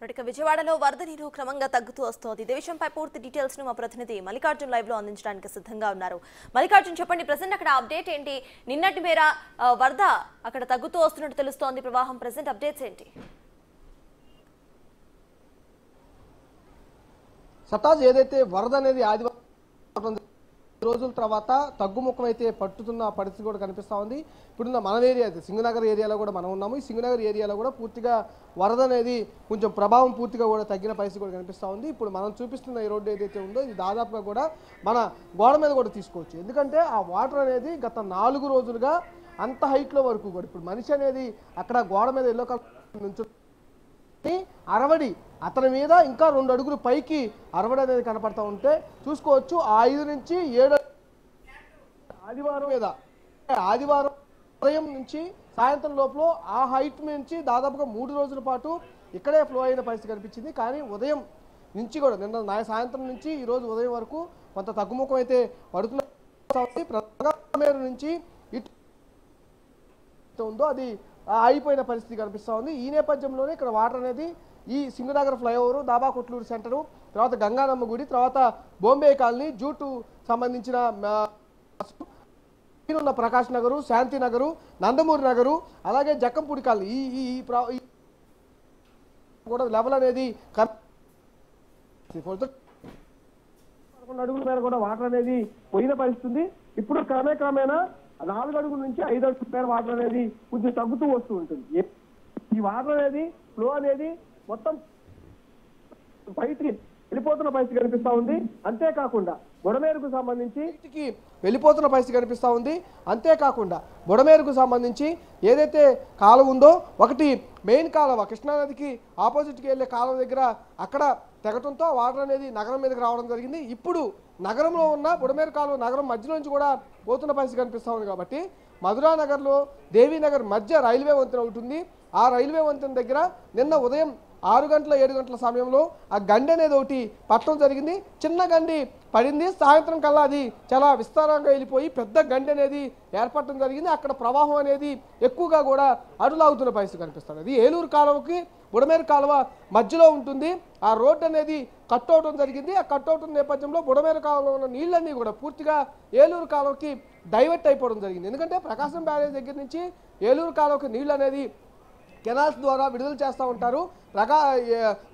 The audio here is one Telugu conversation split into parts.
విజయవాడలో వరద నీరు క్రమంగా తగ్గుతూ వస్తోంది. ఇదే విషయంపై పూర్తి డీటెయిల్స్ ను మా ప్రతినిధి మల్లికార్జున్ లైవ్ లో అందించడానికి సిద్ధంగా ఉన్నారు. మల్లికార్జున్, చెప్పండి, ప్రెజెంట్ అక్కడ అప్డేట్ ఏంటి? నిన్నటి మేర వరద అక్కడ తగ్గుతూ వస్తున్నట్టు తెలుస్తోంది. ప్రవాహం ప్రెజెంట్ అప్డేట్స్ ఏంటి? సతాజ్, ఏదైతే వరద అనేది ఆదివారం రోజుల తర్వాత తగ్గుముఖం అయితే పట్టుతున్న పరిస్థితి కూడా కనిపిస్తూ ఉంది. ఇప్పుడున్న మన ఏరియా అయితే సింగనగర్ ఏరియాలో కూడా మనం ఉన్నాము. ఈ సింగనగర్ ఏరియాలో కూడా పూర్తిగా వరద అనేది కొంచెం ప్రభావం పూర్తిగా కూడా తగ్గిన పరిస్థితి కూడా కనిపిస్తూ ఉంది. ఇప్పుడు మనం చూపిస్తున్న ఈ రోడ్డు ఏదైతే ఉందో ఇది దాదాపుగా కూడా మన గోడ మీద కూడా తీసుకోవచ్చు. ఎందుకంటే ఆ వాటర్ అనేది గత 4 రోజులుగా అంత హైట్లో వరకు కూడా ఇప్పుడు మనిషి అనేది అక్కడ గోడ మీద ఎల్లో కలర్ నుంచి అరవడి అతని మీద ఇంకా 2 అడుగులు పైకి అరవడి అనేది కనపడతా ఉంటే చూసుకోవచ్చు. 5 నుంచి 7 ఆదివారం ఉదయం నుంచి సాయంత్రం లోపల ఆ హైట్ నుంచి దాదాపుగా 3 రోజుల పాటు ఇక్కడే ఫ్లో అయిన పరిస్థితి కనిపించింది. కానీ ఉదయం నుంచి కూడా నిన్న సాయంత్రం నుంచి ఈ రోజు ఉదయం వరకు కొంత తగ్గుముఖం అయితే పడుతున్న నుంచి ఇటు ఉందో అది అయిపోయిన పరిస్థితి కనిపిస్తూ ఉంది. ఈ నేపథ్యంలోనే ఇక్కడ వాటర్ అనేది ఈ సింగనగర్ ఫ్లైఓవర్, దాబా కొట్లూరు సెంటరు, తర్వాత గంగానమ్మ గుడి, తర్వాత బొంబే కాలనీ, జూటు సంబంధించిన ఉన్న ప్రకాష్ నగరు, శాంతి నగరు, నందమూరి నగరు, అలాగే జక్కంపూడి కాలనీ ఈ కూడా లెవెల్ అనేది 11 అడుగుల మేర కూడా వాటర్ అనేది పోయిన పరిస్థితి. ఇప్పుడు క్రమేణా 4 అడుగుల నుంచి 5 అడుగుల మేర వాటర్ అనేది కొంచెం తగ్గుతూ వస్తూ ఉంటుంది. ఈ వాటర్ అనేది ఫ్లో అనేది మొత్తం బయటికి వెళ్ళిపోతున్న పరిస్థితి కనిపిస్తా ఉంది. అంతేకాకుండా బుడమేరుకు సంబంధించి వెళ్ళిపోతున్న పరిస్థితి కనిపిస్తా ఉంది. అంతేకాకుండా బుడమేరుకు సంబంధించి ఏదైతే కాలువ ఉందో, ఒకటి మెయిన్ కాలువ కృష్ణానదికి ఆపోజిట్కి వెళ్ళే కాలువ దగ్గర అక్కడ తెగటంతో వాటర్ అనేది నగరం మీదకి రావడం జరిగింది. ఇప్పుడు నగరంలో ఉన్న బుడమేరు కాలువ నగరం మధ్యలో నుంచి కూడా పోతున్న పరిస్థితి కనిపిస్తూ ఉంది. కాబట్టి మధురా నగర్లో దేవీనగర్ మధ్య రైల్వే వంతెన ఉంటుంది. ఆ రైల్వే వంతెన దగ్గర నిన్న ఉదయం 6 గంటల 7 గంటల సమయంలో ఆ గండి అనేది ఒకటి పట్టడం జరిగింది. చిన్న గండి పడింది. సాయంత్రం కల్లా అది చాలా విస్తారంగా వెళ్ళిపోయి పెద్ద గండి అనేది ఏర్పడటం జరిగింది. అక్కడ ప్రవాహం అనేది ఎక్కువగా కూడా అడులాగుతున్న పరిస్థితి కనిపిస్తుంది. అది ఏలూరు కాలువకి బుడమేరు కాలువ మధ్యలో ఉంటుంది. ఆ రోడ్డు అనేది కట్ అవడం జరిగింది. ఆ కట్ అవడం నేపథ్యంలో బుడమేరు కాలువలో ఉన్న నీళ్ళన్నీ కూడా పూర్తిగా ఏలూరు కాలువకి డైవర్ట్ అయిపోవడం జరిగింది. ఎందుకంటే ప్రకాశం బ్యారేజ్ దగ్గర నుంచి ఏలూరు కాలువకి నీళ్ళు అనేది కెనాల్స్ ద్వారా విడుదల చేస్తూ ఉంటారు.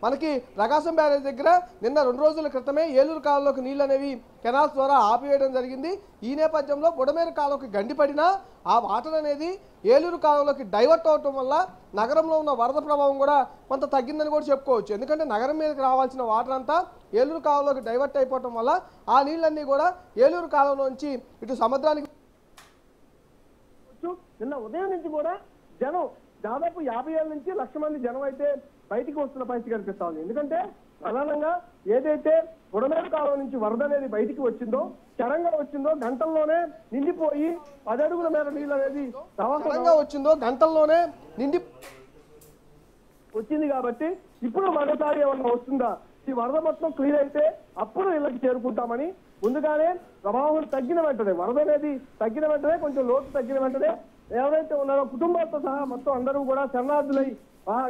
మనకి ప్రకాశం బ్యారేజ్ దగ్గర నిన్న 2 రోజుల క్రితమే ఏలూరు కాలువలోకి నీళ్ళు అనేవి కెనాల్స్ ద్వారా ఆపివేయడం జరిగింది. ఈ నేపథ్యంలో బుడమేరు కాలువకి గండిపడినా ఆ వాటర్ అనేది ఏలూరు కాలువలోకి డైవర్ట్ అవటం వల్ల నగరంలో ఉన్న వరద ప్రభావం కూడా కొంత తగ్గిందని కూడా చెప్పుకోవచ్చు. ఎందుకంటే నగరం మీదకి రావాల్సిన వాటర్ అంతా ఏలూరు కాలువలోకి డైవర్ట్ అయిపోవటం వల్ల ఆ నీళ్ళన్నీ కూడా ఏలూరు కాలువలోంచి ఇటు సముద్రానికి నిన్న ఉదయం నుంచి కూడా జనం దాదాపు 50,000 నుంచి 1,00,000 మంది జనం అయితే బయటికి వస్తున్న పరిస్థితి కనిపిస్తా ఉంది. ఎందుకంటే ప్రధానంగా ఏదైతే బుడమేరు కాలువ నుంచి వరద అనేది బయటికి వచ్చిందో, చరంగా వచ్చిందో, గంటల్లోనే నిండిపోయి 10 అడుగుల మేర నీళ్ళు అనేది గంటల్లోనే నిండి వచ్చింది. కాబట్టి ఇప్పుడు మరోసారి ఏమన్నా వస్తుందా, ఈ వరద మొత్తం క్లియర్ అయితే అప్పుడు ఇళ్ళకి చేరుకుంటామని ముందుగానే ప్రవాహం తగ్గిన వెంటనే, వరద అనేది తగ్గిన వెంటనే, కొంచెం లోతు తగ్గిన వెంటనే ఎవరైతే ఉన్నారో కుటుంబాలతో సహా మొత్తం అందరూ కూడా శరణార్థులై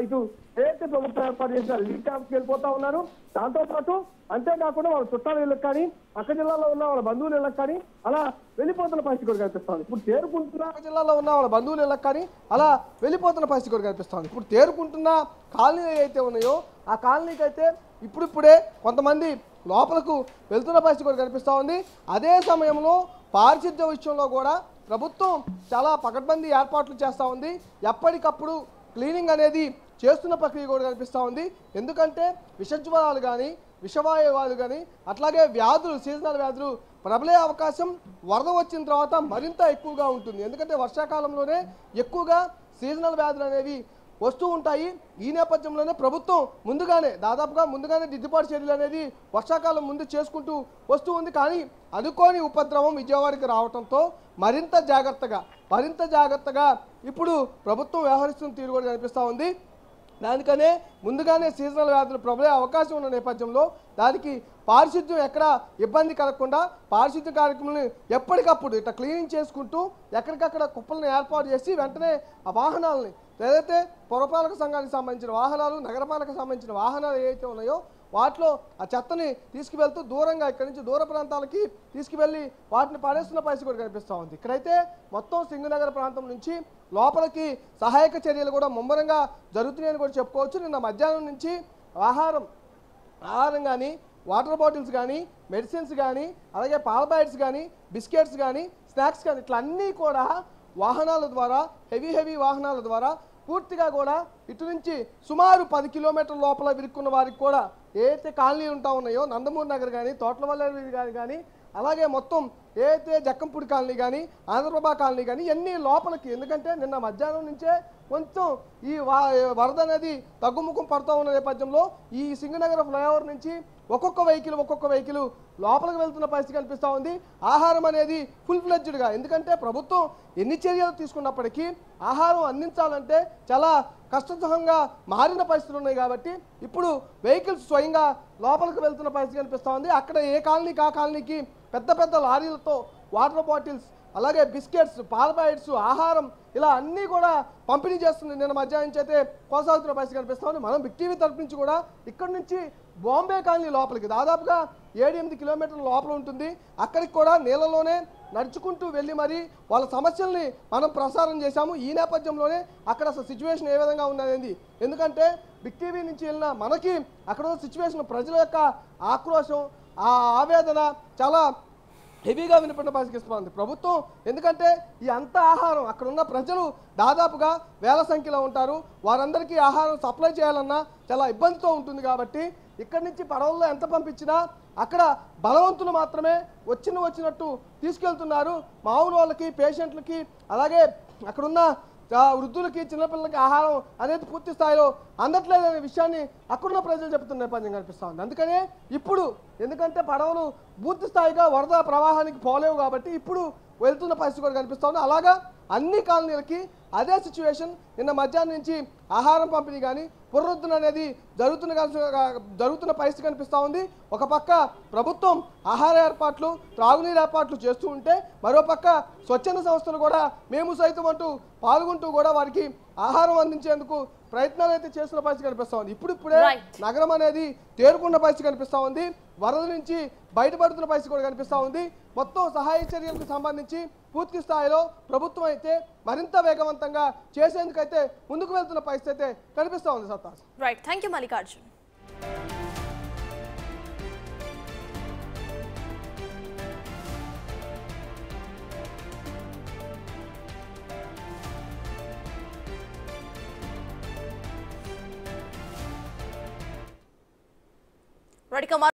ఇటు ఏదైతే ప్రభుత్వం ఏర్పాటు చేసిన రిలీఫ్ క్యాంప్కి వెళ్ళిపోతా ఉన్నారు. దాంతో పాటు అంతేకాకుండా వాళ్ళ చుట్టాల ఇళ్ళకి కానీ, పక్క జిల్లాలో ఉన్న వాళ్ళ బంధువుల ఇళ్ళకి కానీ అలా వెళ్ళిపోతున్న పరిస్థితి కూడా కనిపిస్తుంది. ఇప్పుడు తేరుకుంటున్న జిల్లాలో ఉన్న వాళ్ళ బంధువుల ఇళ్ళకి కానీ అలా వెళ్ళిపోతున్న పరిస్థితి కూడా కనిపిస్తుంది. ఇప్పుడు తేరుకుంటున్న కాలనీలు అయితే ఉన్నాయో ఆ కాలనీకి అయితే ఇప్పుడిప్పుడే కొంతమంది లోపలకు వెళ్తున్న పరిస్థితి కూడా కనిపిస్తూ ఉంది. అదే సమయంలో పారిశుద్ధ్య విషయంలో కూడా ప్రభుత్వం చాలా పకడ్బందీ ఏర్పాట్లు చేస్తూ ఉంది. ఎప్పటికప్పుడు క్లీనింగ్ అనేది చేస్తున్న ప్రక్రియ కూడా కనిపిస్తూ ఉంది. ఎందుకంటే విషజ్వరాలు కానీ, విషవాయువాలు కానీ, అట్లాగే వ్యాధులు, సీజనల్ వ్యాధులు ప్రబలే అవకాశం వరద వచ్చిన తర్వాత మరింత ఎక్కువగా ఉంటుంది. ఎందుకంటే వర్షాకాలంలోనే ఎక్కువగా సీజనల్ వ్యాధులు అనేవి వస్తూ ఉంటాయి. ఈ నేపథ్యంలోనే ప్రభుత్వం ముందుగానే దిద్దుబాటు చర్యలు అనేది వర్షాకాలం ముందు చేసుకుంటూ వస్తూ ఉంది. కానీ అనుకోని ఉపద్రవం విజయవాడకి రావడంతో మరింత జాగ్రత్తగా ఇప్పుడు ప్రభుత్వం వ్యవహరిస్తున్న తీరు కూడా కనిపిస్తూ ఉంది. దానికనే ముందుగానే సీజనల్ వ్యాధులు ప్రబలే అవకాశం ఉన్న నేపథ్యంలో దానికి పారిశుద్ధ్యం ఎక్కడ ఇబ్బంది కలగకుండా పారిశుద్ధ్య కార్యక్రమాలను ఎప్పటికప్పుడు ఇట్లా క్లీనింగ్ చేసుకుంటూ ఎక్కడికక్కడ కుప్పలను ఏర్పాటు చేసి వెంటనే ఆ వాహనాలని ఏదైతే పురపాలక సంఘానికి సంబంధించిన వాహనాలు, నగరపాలక సంబంధించిన వాహనాలు ఏవైతే ఉన్నాయో వాటిలో ఆ చెత్తని తీసుకువెళ్తూ దూరంగా ఇక్కడి నుంచి దూర ప్రాంతాలకి తీసుకువెళ్ళి వాటిని పడేస్తున్న పరిస్థితి కూడా కనిపిస్తూ ఉంది. ఇక్కడైతే మొత్తం సింగనగర్ ప్రాంతం నుంచి లోపలికి సహాయక చర్యలు కూడా ముమ్మరంగా జరుగుతున్నాయని కూడా చెప్పుకోవచ్చు. నిన్న మధ్యాహ్నం నుంచి ఆహారం కానీ, వాటర్ బాటిల్స్ కానీ, మెడిసిన్స్ కానీ, అలాగే పాల ప్యాకెట్స్ కానీ, బిస్కెట్స్ కానీ, స్నాక్స్ కానీ ఇట్లా అన్నీ కూడా వాహనాల ద్వారా హెవీ వాహనాల ద్వారా పూర్తిగా కూడా ఇటు నుంచి సుమారు 10 కిలోమీటర్ల లోపల విరుక్కున్న వారికి కూడా ఏదైతే కాలనీలు ఉంటా ఉన్నాయో నందమూరి నగర్ కానీ, తోటలవల్లి వీధి కానీ, అలాగే మొత్తం ఏదైతే జక్కంపూడి కాలనీ కానీ, ఆంధ్రప్రభ కాలనీ కానీ ఇవన్నీ లోపలికి, ఎందుకంటే నిన్న మధ్యాహ్నం నుంచే కొంచెం ఈ వరద అనేది తగ్గుముఖం పడుతూ ఉన్న నేపథ్యంలో ఈ సింగనగర్ ఫ్లైఓవర్ నుంచి ఒక్కొక్క వెహికల్ లోపలికి వెళ్తున్న పరిస్థితి కనిపిస్తూ ఉంది. ఆహారం అనేది ఫుల్ ఫ్లెడ్జ్డ్గా, ఎందుకంటే ప్రభుత్వం ఎన్ని చర్యలు తీసుకున్నప్పటికీ ఆహారం అందించాలంటే చాలా కష్టతరంగా మారిన పరిస్థితులు ఉన్నాయి. కాబట్టి ఇప్పుడు వెహికల్స్ స్వయంగా లోపలికి వెళ్తున్న పరిస్థితి కనిపిస్తూ ఉంది. అక్కడ ఏ కాలనీకి ఆ కాలనీకి పెద్ద లారీలతో వాటర్ బాటిల్స్, అలాగే బిస్కెట్స్, పాల ప్యాకెట్స్, ఆహారం ఇలా అన్నీ కూడా పంపిణీ చేస్తుంది. నిన్న మధ్యాహ్నం నుంచి అయితే కొనసాగుతున్న పరిస్థితి కనిపిస్తూ ఉంది. మనం బిగ్ టీవీ తరపు నుంచి కూడా ఇక్కడ నుంచి బాంబే కాలనీ లోపలికి దాదాపుగా 7-8 కిలోమీటర్ల లోపల ఉంటుంది. అక్కడికి కూడా నీళ్ళలోనే నడుచుకుంటూ వెళ్ళి మరి వాళ్ళ సమస్యల్ని మనం ప్రసారం చేశాము. ఈ నేపథ్యంలోనే అక్కడ అసలు సిచ్యువేషన్ ఏ విధంగా ఉన్నది, ఎందుకంటే బిగ్ టీవీ నుంచి వెళ్ళిన మనకి అక్కడ ఉన్న సిచ్యువేషన్, ప్రజల యొక్క ఆక్రోశం, ఆ ఆవేదన చాలా హెవీగా వినపడిన పరిస్థితి ప్రభుత్వం. ఎందుకంటే ఈ అంత ఆహారం అక్కడ ఉన్న ప్రజలు దాదాపుగా వేల సంఖ్యలో ఉంటారు. వారందరికీ ఆహారం సప్లై చేయాలన్నా చాలా ఇబ్బందితో ఉంటుంది. కాబట్టి ఇక్కడి నుంచి పడవల్లో ఎంత పంపించినా అక్కడ బలవంతులు మాత్రమే వచ్చినట్టు తీసుకెళ్తున్నారు. మామూలు వాళ్ళకి, పేషెంట్లకి, అలాగే అక్కడున్న వృద్ధులకి, చిన్నపిల్లలకి ఆహారం అనేది పూర్తి స్థాయిలో అందట్లేదనే విషయాన్ని అక్కడున్న ప్రజలు చెప్తున్న నేపథ్యం కనిపిస్తూ ఉంది. అందుకనే ఇప్పుడు, ఎందుకంటే పడవలు పూర్తి స్థాయిగా వరద ప్రవాహానికి పోలేవు కాబట్టి ఇప్పుడు వెళ్తున్న పరిస్థితి కూడా కనిపిస్తూ ఉంది. అలాగా అన్ని కాలనీలకి అదే సిచ్యువేషన్. నిన్న మధ్యాహ్నం నుంచి ఆహారం పంపిణీ కానీ పునరుద్ధరణ అనేది జరుగుతున్న పరిస్థితి కనిపిస్తూ ఉంది. ఒక పక్క ప్రభుత్వం ఆహార ఏర్పాట్లు, త్రాగునీరు ఏర్పాట్లు చేస్తూ ఉంటే మరోపక్క స్వచ్ఛంద సంస్థలు కూడా మేము సైతం అంటూ పాల్గొంటూ కూడా వారికి ఆహారం అందించేందుకు ప్రయత్నాలు అయితే చేస్తున్న పరిస్థితి కనిపిస్తూ ఉంది. ఇప్పుడే నగరం అనేది తేరుకున్న పరిస్థితి కనిపిస్తూ ఉంది. వరద నుంచి బయటపడుతున్న పరిస్థితి కూడా కనిపిస్తూ ఉంది. మొత్తం సహాయ చర్యలకు సంబంధించి పూర్తి స్థాయిలో ప్రభుత్వం అయితే మరింత వేగవంతంగా చేసేందుకైతే ముందుకు వెళ్తున్న పరిస్థితి అయితే కనిపిస్తూ ఉంది. సత్తాస్. Right, thank you Mallikarjun.